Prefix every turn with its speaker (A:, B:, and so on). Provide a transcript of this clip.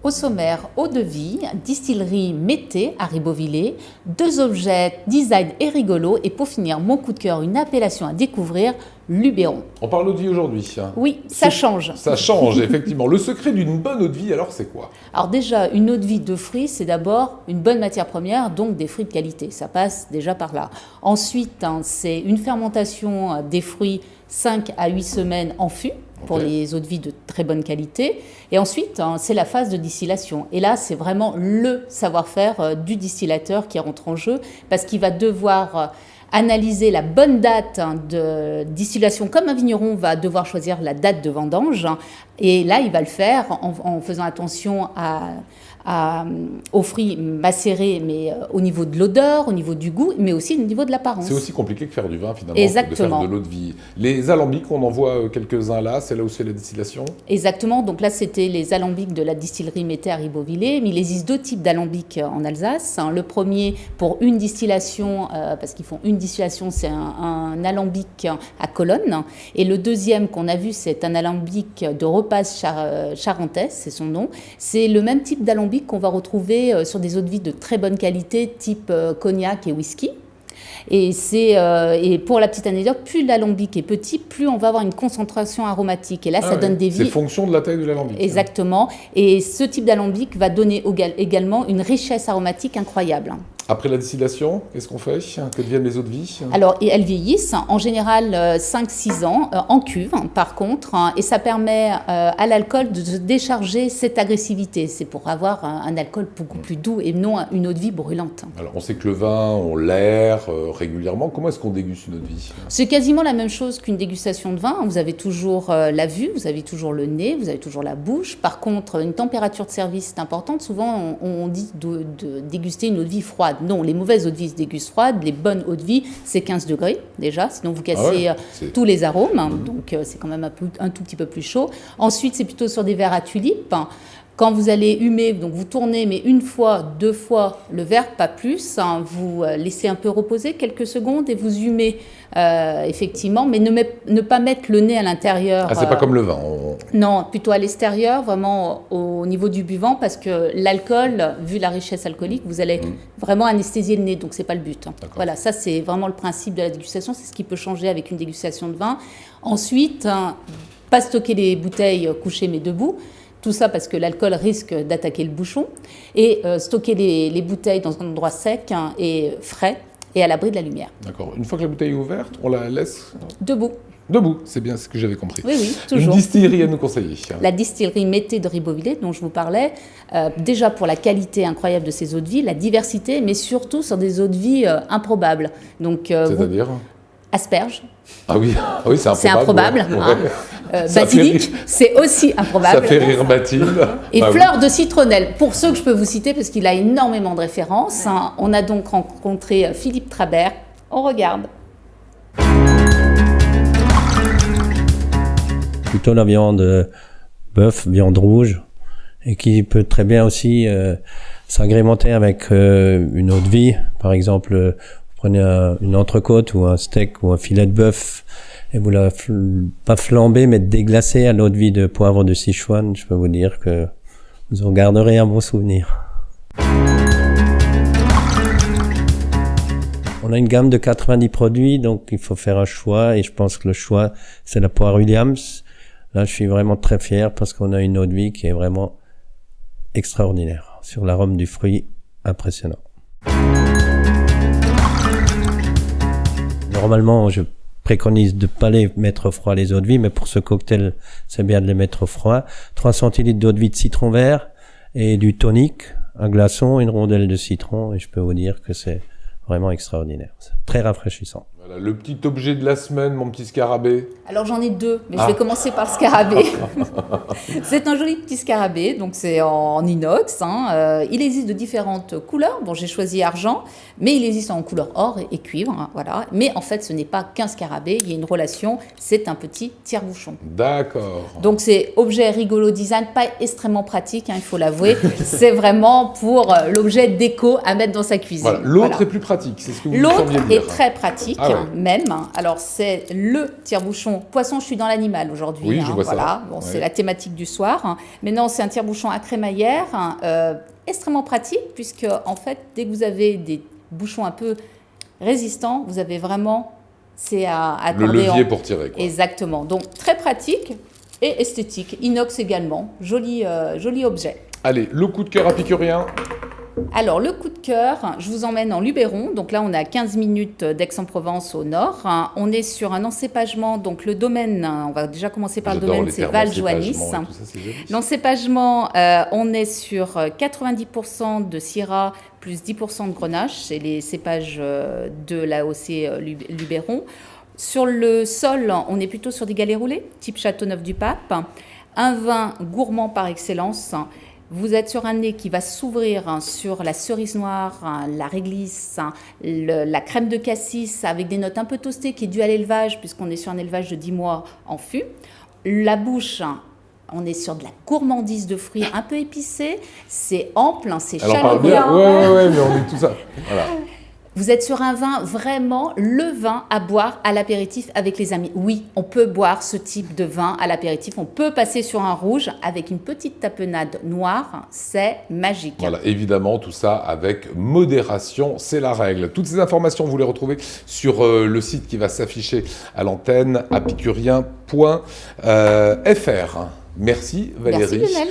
A: Au sommaire, eau de vie, distillerie Mété à Ribeauvillé, 2 objets, design et rigolo, et pour finir, mon coup de cœur, une appellation à découvrir, Luberon.
B: On parle d'eau de vie aujourd'hui.
A: Oui, ça change.
B: Ça change, effectivement. Le secret d'une bonne eau de vie, alors, c'est quoi?
A: Alors déjà, une eau de vie de fruits, c'est d'abord une bonne matière première, donc des fruits de qualité. Ça passe déjà par là. Ensuite, c'est une fermentation des fruits 5 à 8 semaines en fût, pour les eaux de vie de très bonne qualité. Et ensuite, c'est la phase de distillation. Et là, c'est vraiment le savoir-faire du distillateur qui rentre en jeu, parce qu'il va devoir analyser la bonne date de distillation, comme un vigneron va devoir choisir la date de vendange. Et là, il va le faire en faisant attention aux fruits macérés, mais au niveau de l'odeur, au niveau du goût, mais aussi au niveau de l'apparence.
B: C'est aussi compliqué que faire du vin, finalement,
A: Exactement.
B: que de faire de l'eau de vie. Les alambics, on en voit quelques-uns là, c'est là où c'est la distillation?
A: Exactement, donc là c'était les alambics de la distillerie Mété à Ribeauvillé, mais il existe 2 types d'alambics en Alsace. Le premier pour une distillation, parce qu'ils font une distillation, c'est un alambic à Cologne, et le deuxième qu'on a vu, c'est un alambic de Repasse charentaise, c'est son nom. C'est le même type d'alambic qu'on va retrouver sur des eaux de vie de très bonne qualité, type cognac et whisky. Et pour la petite anecdote, plus l'alambic est petit, plus on va avoir une concentration aromatique. Et là, ça donne des vies.
B: C'est fonction de la taille de l'alambic.
A: Exactement. Et ce type d'alambic va donner également une richesse aromatique incroyable.
B: Après la distillation, qu'est-ce qu'on fait? Que deviennent les eaux de vie?
A: Alors, elles vieillissent en général 5-6 ans en cuve, par contre, et ça permet à l'alcool de décharger cette agressivité. C'est pour avoir un alcool beaucoup plus doux et non une eau de vie brûlante.
B: Alors, on sait que le vin, on l'aère régulièrement. Comment est-ce qu'on déguste une eau de vie?
A: C'est quasiment la même chose qu'une dégustation de vin. Vous avez toujours la vue, vous avez toujours le nez, vous avez toujours la bouche. Par contre, une température de service est importante. Souvent, on dit de déguster une eau de vie froide. Non, les mauvaises eaux de vie se dégustent froides, les bonnes eaux de vie, c'est 15 degrés déjà, sinon vous cassez tous les arômes, donc c'est quand même un tout petit peu plus chaud. Ensuite, c'est plutôt sur des verres à tulipes. Quand vous allez humer, donc vous tournez, mais 1 fois, 2 fois le verre, pas plus. Vous laissez un peu reposer quelques secondes et vous humez effectivement, mais ne pas mettre le nez à l'intérieur.
B: Ah, c'est pas comme le vin.
A: Non, plutôt à l'extérieur, vraiment au niveau du buvant, parce que l'alcool, vu la richesse alcoolique, vous allez vraiment anesthésier le nez, donc c'est pas le but. Voilà, ça c'est vraiment le principe de la dégustation, c'est ce qui peut changer avec une dégustation de vin. Ensuite, pas stocker les bouteilles couchées mais debout. Tout ça parce que l'alcool risque d'attaquer le bouchon. Et stocker les bouteilles dans un endroit sec et frais et à l'abri de la lumière.
B: D'accord. Une fois que la bouteille est ouverte, on la laisse
A: debout.
B: Debout, c'est bien ce que j'avais compris.
A: Oui, oui, toujours.
B: Une distillerie à nous conseiller.
A: La distillerie Mété de Ribeauvillé, dont je vous parlais, déjà pour la qualité incroyable de ces eaux de vie, la diversité, mais surtout sur des eaux de vie improbables. Donc,
B: c'est-à-dire
A: asperges.
B: Ah oui, c'est improbable.
A: Basilic, c'est aussi improbable.
B: Ça fait rire Mathilde.
A: Et fleurs de citronnelle, pour ceux que je peux vous citer, parce qu'il a énormément de références. On a donc rencontré Philippe Trabert. On regarde.
C: Plutôt la viande bœuf, viande rouge, et qui peut très bien aussi s'agrémenter avec une eau de vie. Par exemple, vous prenez une entrecôte ou un steak ou un filet de bœuf et vous la pas flambez mais déglacez à l'eau de vie de poivre de Sichuan. Je peux vous dire que vous en garderez un bon souvenir. On a une gamme de 90 produits, donc il faut faire un choix, et je pense que le choix, c'est la poire Williams. Là, je suis vraiment très fier parce qu'on a une eau de vie qui est vraiment extraordinaire. Sur l'arôme du fruit, impressionnant. Normalement, je préconise de pas les mettre froid les eaux de vie, mais pour ce cocktail, c'est bien de les mettre froid. 3 centilitres d'eau de vie de citron vert et du tonic, un glaçon, une rondelle de citron, et je peux vous dire que c'est vraiment extraordinaire. C'est très rafraîchissant.
B: Voilà, le petit objet de la semaine, mon petit scarabée.
A: Alors j'en ai 2, mais je vais commencer par le scarabée. C'est un joli petit scarabée, donc c'est en inox. Il existe de différentes couleurs. Bon, j'ai choisi argent, mais il existe en couleur or et cuivre. Voilà. Mais en fait, ce n'est pas qu'un scarabée, il y a une relation, c'est un petit tire-bouchon.
B: D'accord.
A: Donc c'est objet rigolo design, pas extrêmement pratique, il faut l'avouer. C'est vraiment pour l'objet déco à mettre dans sa cuisine.
B: Voilà. L'autre est plus pratique, c'est ce que vous
A: L'autre
B: sembliez dire.
A: est très pratique.
B: Ah ouais.
A: même. Alors, c'est le tire-bouchon. Poisson, je suis dans l'animal aujourd'hui.
B: Oui, je vois
A: voilà.
B: ça.
A: Bon, c'est la thématique du soir. Mais non, c'est un tire-bouchon à crémaillère, extrêmement pratique, puisque, en fait, dès que vous avez des bouchons un peu résistants, vous avez vraiment... C'est à accorder
B: le levier pour tirer, quoi.
A: Exactement. Donc, très pratique et esthétique. Inox également. Joli objet.
B: Allez, le coup de cœur épicurien.
A: Alors, le coup de cœur, je vous emmène en Luberon. Donc là, on est à 15 minutes d'Aix-en-Provence au nord. On est sur un encépagement. Donc, le domaine, on va déjà commencer par le domaine, c'est Val-Joannis. L'encépagement, on est sur 90% de Syrah plus 10% de Grenache. C'est les cépages de l'AOC Luberon. Sur le sol, on est plutôt sur des galets roulés, type Châteauneuf-du-Pape. Un vin gourmand par excellence. Vous êtes sur un nez qui va s'ouvrir sur la cerise noire, la réglisse, la crème de cassis avec des notes un peu toastées qui est due à l'élevage puisqu'on est sur un élevage de 10 mois en fût. La bouche, on est sur de la gourmandise de fruits un peu épicée. C'est ample, c'est chaleureux.
B: Alors, parle bien. Ouais, mais on est tout ça. Voilà.
A: Vous êtes sur un vin, vraiment le vin à boire à l'apéritif avec les amis. Oui, on peut boire ce type de vin à l'apéritif. On peut passer sur un rouge avec une petite tapenade noire. C'est magique.
B: Voilà, évidemment, tout ça avec modération, c'est la règle. Toutes ces informations, vous les retrouvez sur le site qui va s'afficher à l'antenne, apicurien.fr. Merci Valérie.
A: Merci Lionel.